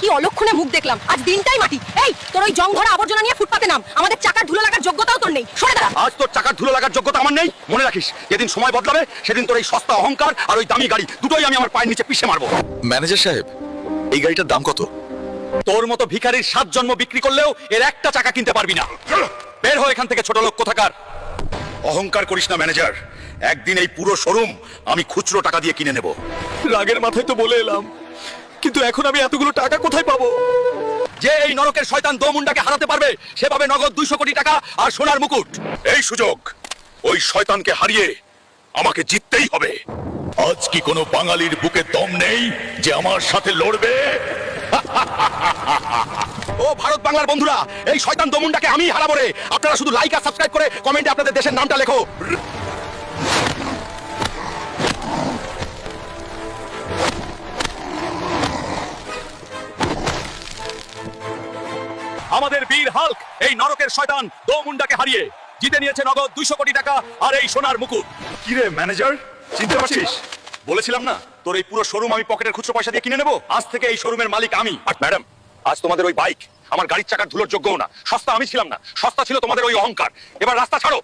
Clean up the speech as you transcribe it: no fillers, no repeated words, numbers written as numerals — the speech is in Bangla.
কি অলক্ষণে মুখ দেখলাম, আজ দিনটাই মাটি। এই তোর ওই জংঘরা আবর্জনা নিয়ে ফুটপাতে নাম, আমাদের চাকার ধুলো লাগার যোগ্যতাও তোর নেই, সরে দাঁড়া। আজ তোর চাকার ধুলো লাগার যোগ্যতা আমার নেই, মনে রাখিস যেদিন সময় বদলাবে সেদিন তোর এই সস্তা অহংকার আর ওই দামি গাড়ি দুটোই আমি আমার পায়ের নিচে পিষে মারবো। ম্যানেজার সাহেব, এই গাড়িটার দাম কত? তোর মতো ভিখারির 7 জন্ম বিক্রি করলেও এর একটা চাকা কিনতে পারবি না। বের হও এখান থেকে ছোট লোক কোথাকার। অহংকার করিস না ম্যানেজার, একদিন এই পুরো শোরুম আমি খুচরো টাকা দিয়ে কিনে নেব। রাগের মাথায় তো বলে এলাম, কিন্তু এখন আমি এতগুলো টাকা কোথায় পাবো? যে এই নরকের শয়তান দোমুন্ডাকে হারাতে পারবে সে পাবে নগদ 200 কোটি টাকা আর সোনার মুকুট। এই সুযোগ ওই শয়তানকে হারিয়ে আমাকে জিততেই হবে। আজ কি কোনো বাঙালির বুকে দম নেই যে আমার সাথে লড়বে? ও ভারত বাংলার বন্ধুরা, এই শয়তান দোমুন্ডাকে আমি হারাবো রে। আপনারা শুধু লাইক আর সাবস্ক্রাইব করে কমেন্টে আপনাদের দেশের নামটা লেখো। আমাদের বীর হাল্ক এই নরকের শয়তান দোমুন্ডাকে হারিয়ে জিতে নিয়েছে নগদ 200 কোটি টাকা আর এই সোনার মুকুট। কি রে ম্যানেজার, চিনতে পারছিস? বলেছিলাম না তোর এই পুরো শোরুম আমি পকেটের খুচরো পয়সা দিয়ে কিনে নেব। আজ থেকে এই শোরুমের মালিক আমি। আর ম্যাডাম, আজ তোমাদের ওই বাইক আমার গাড়ির চাকার ধুলোর যোগ্যও না। সস্তা আমি ছিলাম না, সস্তা ছিল তোমাদের ওই অহংকার। এবার রাস্তা ছাড়ো।